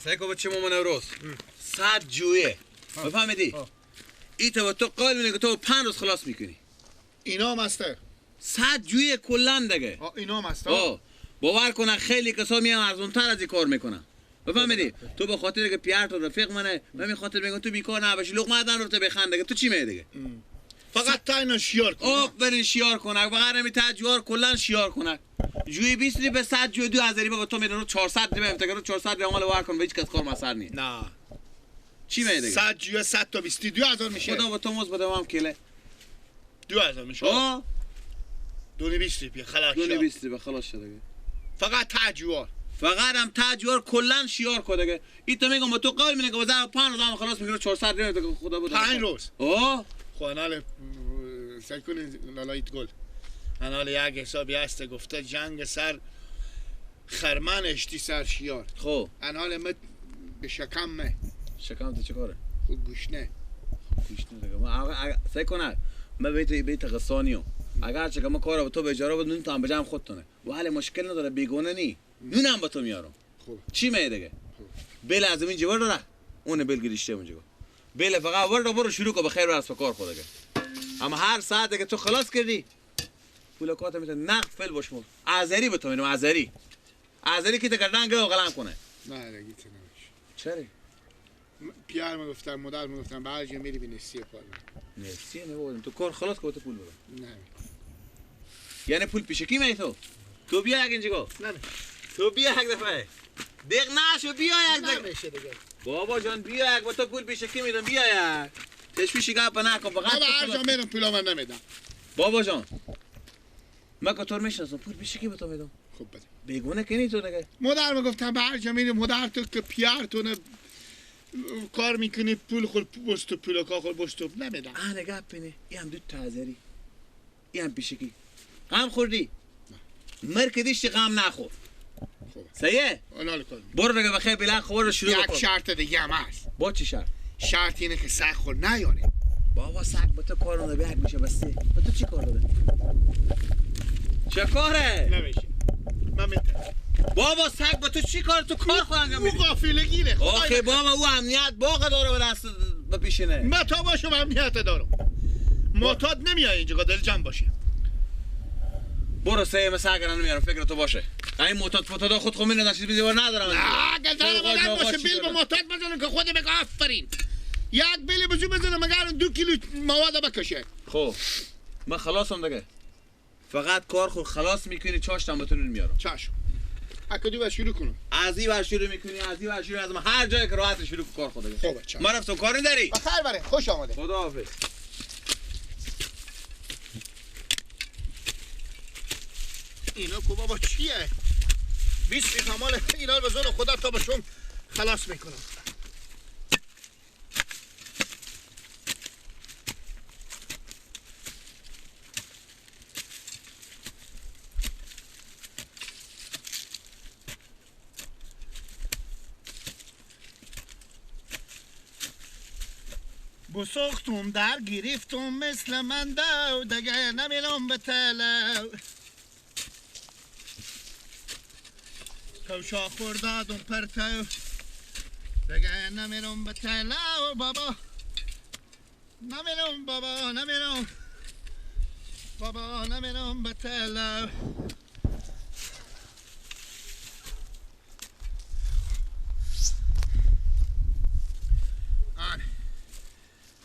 سعی بچه مامان روز 100 جویه بفهمیدی؟ ای تو قال میگه تو 5 روز خلاص میکنی. اینا مسته 100 جویه کلا دیگه. اینا مسته. باور کن خیلی کسا میان ارزونتر از این کار میکنن. بفهمیدی؟ تو به خاطر که پیار تو رفیق منه من خاطر میگم تو بیکار نباشی لقمه دادن رو تو بخنده تو چی میگی دیگه؟ فقط تا اینا شیار کن. برین شیار کنک بغیر نمی تا جوار کلا شیار کنک. جوی 20 به 100 جوی 2000 با تو میدن 400 میبرم تا 400 عمل وار کن به هیچ کس کار مسر نی. نه چی میگی دیگه؟ 100 جوی 100 تا 20 2000 میشه. خدا با تو موز بده هم کله 2000 میشه. دونه 20 روپیه خلاص شد. دونه 20 به خلاص شد دیگه. فقط تاجوار. فقط هم تاجوار کلا شیار کن دیگه. این تو میگم تو قول میگه بازار 5 روز خلاص میگیره 400 دیگه خدا بود. 5 روز. خوانال سکون لالایت گل. انال یک حسابی هست گفته جنگ سر خرمن اشتی سر شیار. خب انال مت به شکمه. شکم تو چه کاره؟ گوشنه. گوشنه دیگه. ما سعی کنه ما بیت غسانیو. اگر چه ما کارو تو به اجاره بدون تو هم بجام خودتونه. ولی مشکل نداره بیگونه نی. نونم با تو میارم. خوب. چی میگه دیگه؟ بل از این جوار داره. اون بل گریشته اونجا. بل فقط ورد برو شروع کن به خیر و از کار خود دیگه. اما هر ساعت که تو خلاص کردی پول کات میتونه نقد فل باشم. آذری به تو میگم آذری که تگردن گه غلام کنه. نه دیگه نمیشه. چرا؟ پیار میگفتم مدار میگفتم بعضی میری به نسیه کار. نسیه نبودم تو کار خلاص کن تو پول بده. نه. یعنی پول پیشکی می تو بیا یک اینجا. نه. تو بیا یک دفعه. دیگ نشو بیا یک دفعه. نمیشه دیگه. بابا جان بیا یک با تو پول پیشکی میدم بیا یک. تشویشی گپ نکن فقط. بابا هر جا میرم پولا من نمیدم. بابا جان من که تو رو میشناسم پول پیشکی به تو میدم. خب بده. بیگونه کنی تو دیگه. مادر میگفتم به هر جا میرم مادر تو که پیار تو نه کار میکنی پول خود بست پول کاخل بست نمیدم. آنه گپ نه این هم دو تازری. این هم پیشکی. غم خوردی؟ مرکدیش غم نخور. خوب. صحیحه؟ آنال کن. برو دیگه بخیر بلند خور رو شروع کن. یک شرط دیگه هم هست. با چی شرط؟ شرط اینه که سگ خور نیاری. بابا سگ با تو کار رو بیاد میشه بس با تو چی کار داره؟ چه کاره؟ نمیشه. من میتونم. بابا سگ با تو چی کار تو کار خور انجام میدی؟ او غافلگیره. آخه بابا او امنیت باغ داره به دست به پیشینه. من تا باشم امنیت دارم. معتاد نمیای اینجا دل جمع باشی. برو سه مثلا اگر نمیارم فکر تو باشه. این معتاد فتادا خود خو میندازن چیز بیزیوار ندارم. نه گزنه مگر باشه بیل به معتاد بزنه که خود بگه آفرین. یک بیل بزو بزنه مگر 2 کیلو مواد بکشه. خب من خلاصم دیگه. فقط کار خود خلاص میکنی چاش تنبتون میارم. چشم. اکدی و شروع کنم. از این ور شروع میکنی از این ور شروع از من هر جایی که راحت شروع کار خود دیگه. خوبه چشم. ما رفتم کاری داری؟ بخیر بره خوش آمده. خداحافظ. اینا کو بابا چیه؟ 20 کمال اینا رو به زور خدا تا بهشون خلاص میکنم. بسختم در گرفتم مثل من دو دگه نمیلم به تلو کوشا خوردادم پرتو دگه نمیلم به تلو بابا نمیلم بابا نمیلم بابا نمیلم به تلو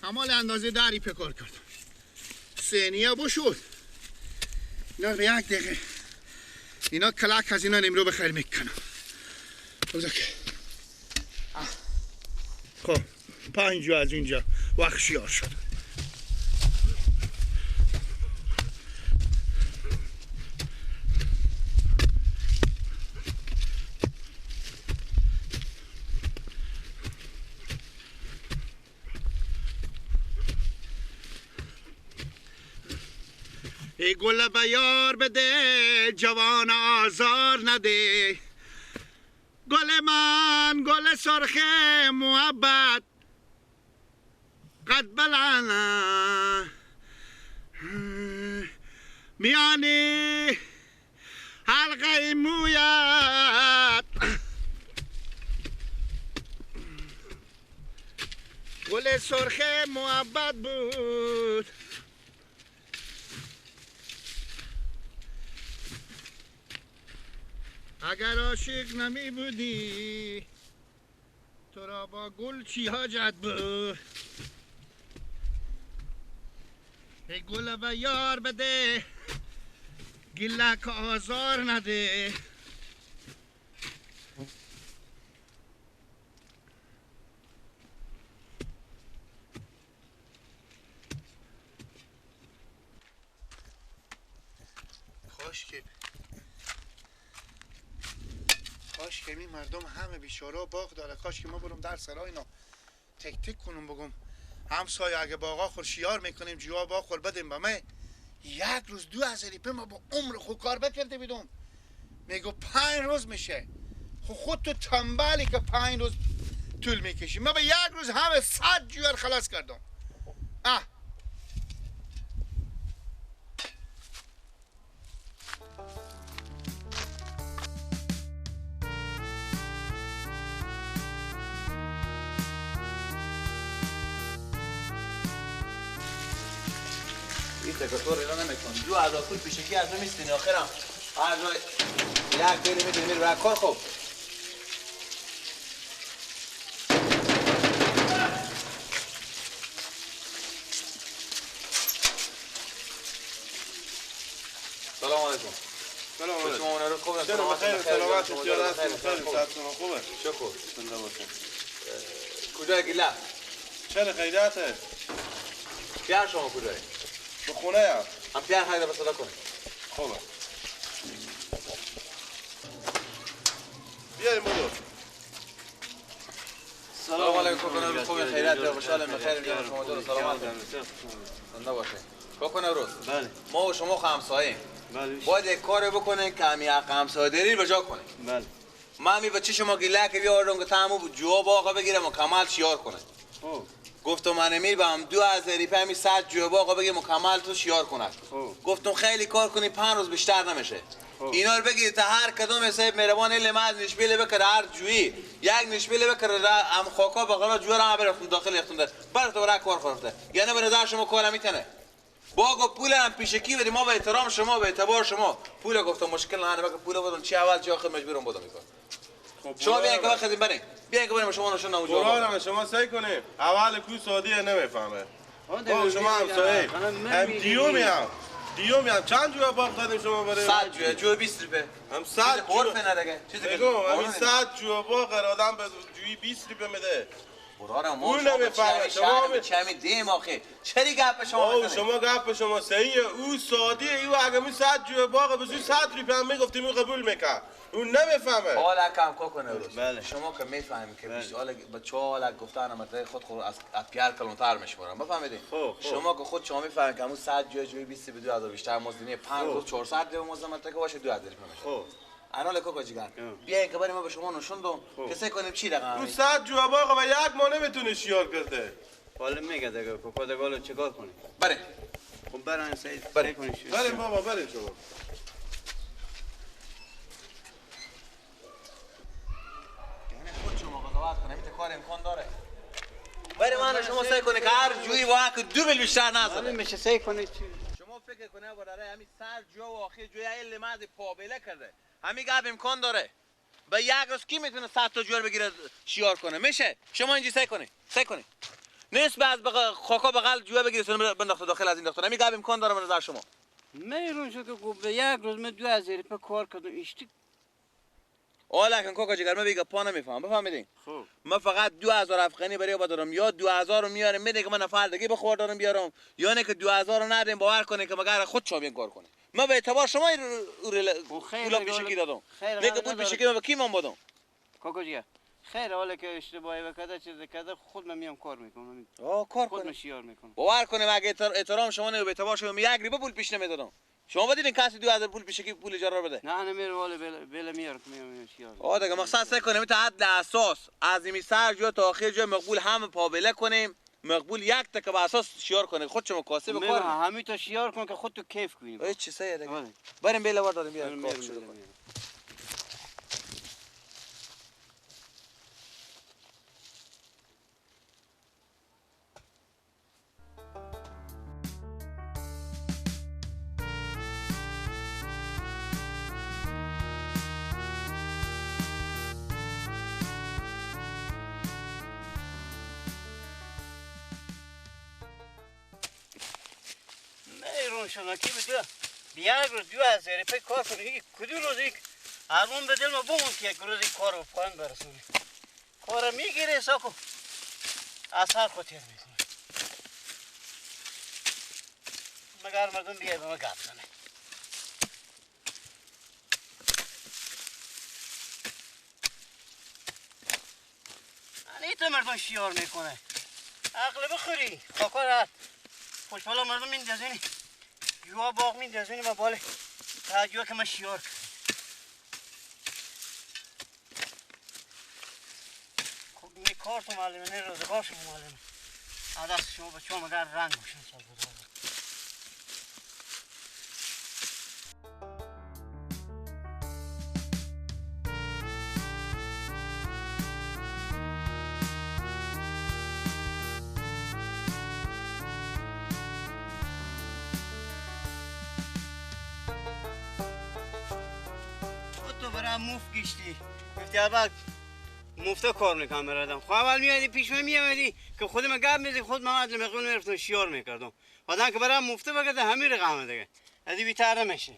همال اندازه دری پکار کردم سینیه بشود اینا به یک دقیقه اینا کلک از اینا نمرو بخیر میکنم خب 5 از اینجا وقت شیار شد ای گل بیار بده جوان آزار نده گل من گل سرخ محبت قد بلند میانی حلقه مویت گل سرخ محبت بود اگر عاشق نمی بودی تو را با گل چی حاجت بود ای گل و یار بده گلک آزار نده کاش که این مردم همه بیچاره باغ داره کاش که ما برم در سرای اینا تک تک کنم بگم همسایه اگه باغا خور شیار میکنیم جوا باغ خور بدیم به من یک روز 2000 روپیه ما با عمر خود کار بکرده بیدم میگو 5 روز میشه خود تو تنبلی که 5 روز طول میکشی ما به یک روز همه 100 جوار خلاص کردم این تکاتور اینا نمیکن 2000 پول پیشکی از من میستینی آخرم هر جای یک بیلی میتونی میری برای کار خوب سلام علیکم سلام علیکم شما اون رو خوبه سلام بخیر سلامت خیال هستید خیلی سلامت خوبه شکر زنده باشین کجای گیلا چه خیریته پیار شما کجای تو خونه ام هم پیار خیلی به صدا کنید خوبه بیایم بودو سلام علیکم کنم خوبه خیریت و خوشحالم بخیر میام شما دور سلامت زنده باشین بکنه روز بله ما و شما همسایه‌ایم بله باید یک کاری بکنین که همین حق همسایه‌داری رو بجا کنین بله من می بچه شما گله که بیاردم که تمام جواب آقا بگیرم مکمل شیار کنه گفتم من امیر به هم 2000 روپیه می 100 جواب آقا بگیر مکمل تو شیار کنه گفتم خیلی کار کنی 5 روز بیشتر نمیشه اینا رو بگیر تا هر کدوم صاحب مهربان لماز نشبیله بکره هر جویی یک نشبیله بکره ام خاکا بغلا جوار هم برفتم داخل اختنده برات برای کار خورده یعنی به نظر شما کار میتونه باقا پول هم پیشکی بدیم ما به احترام شما به اعتبار شما پول گفتم مشکل نه بگم پول بدون چی اول چی آخر مجبورم بدم میکنم شما بیاین که وقت برین بیاین که بریم شما نشون اونجا قرآن شما سعی کنید اول کو سعودی نمیفهمه شما هم سعی هم دیو میام چند جواب باغ دادیم شما برای 100 جو 20 روپیه هم 100 عرف نداره چیزی بگو همین 100 جواب باغ آدم به جویی 20 روپیه میده قرآن ما شما چمی دیم آخه چری گپ شما شما گپ شما صحیحه او سعودی او اگه می 100 جو باغ به 100 روپیه هم میگفتیم او قبول میکرد اون نمیفهمه حالا کم کو کنه روز بله. شما که میفهمید که بیشتر حالا بچه حالا گفتن متر خود از پیار کلانتر میشورن بفهمیدین شما که خود شما میفهمید که همون 100 جوی 20 به 2000 بیشتر مزدینی 5 روز 400 دیو مزد که باشه 2000 میشه خب الان کوکا جیگر بیاین که بریم ما به شما نشون دم کسی کنیم چی رقم اون 100 جو باغ و یک ما نمیتونه شیار کرده حالا میگه دیگه کوکا دگالو چیکار کنی بریم خب برن سعید بریم بریم بابا بریم شما قضاوت کنه میته کار امکان داره برای من شما سعی کنه که هر جویی واقعا که 2 بیل بیشتر نزنه میشه سعی کنید شما فکر کنه برای همین سر جو و آخر جوی ایل ماز پابله کرده همین گپ امکان داره به یک روز کی میتونه 100 تا جوار بگیره شیار کنه میشه شما اینجا سعی کنید نیست بعد خاکا بغل جوار بگیره بنداخته داخل از این داخل همین گپ امکان داره به نظر شما میرون شو که گفت به یک روز من 2000 روپیه کار کردم اشتی حالا کن کوکا جگر من بیگه پا نمیفهم بفهمیدین خب من فقط 2000 افغانی برای با دارم یا 2000 رو میارم میده که من نفر دیگه بخور دارم بیارم یا نه که 2000 رو ندیم باور کنه که مگر خود شما بیان کار کنه من به اعتبار شما پول پیشکی دادم میگه پول پیشکی من به کی من بدم کوکا جگر خیر حالا که اشتباهی بکرده چیزی کرده خود من میام کار میکنم کار خود کنه شیار میکنم باور کنه مگه احترام شما نه به اعتبار شما یک ریبه پول پیش نمیدادم شما بدین کسی 2000 پول پیشکی پول اجاره بده نه نمیرم ولی بله میارم که میام شیار دیگه مقصد سعی کنیم تا حد اساس از این سر جو تا آخر جو مقبول هم پابله کنیم مقبول یک تا که به اساس شیار کنه خود شما کاسه بکار همین تا شیار کن که خود تو کیف کنی ای چه سه دیگه بریم بیل وار داریم بیاریم کار شروع کنیم شناکی بده بیاگ رو 2000 پی کار کنی کدوم روزی الان به دل ما بمون که یک روزی کار رو پایان برسونی کار میگیره ساکو اثر خطیر میکنه مگر مردم بیاید به ما گپ زنه تو مردم شیار میکنه عقل بخوری خاکا رد خوشحالا مردم میندازینی جوا باغ میندازینی و باله تعجبه که من شیار کنی خب این کار تو معلمه نه روزگار شما معلمه دست شما بچه ها مگر رنگ باشن سال بزرگ موف گشتی گفتی اول مفته کار میکنم بردم خب اول میادی پیش من میامدی که خودم گپ میزدی خود من از مقدون میرفتم شیار میکردم بعدن که برام مفته بگرده همین رقم دیگه ادی بیتره میشه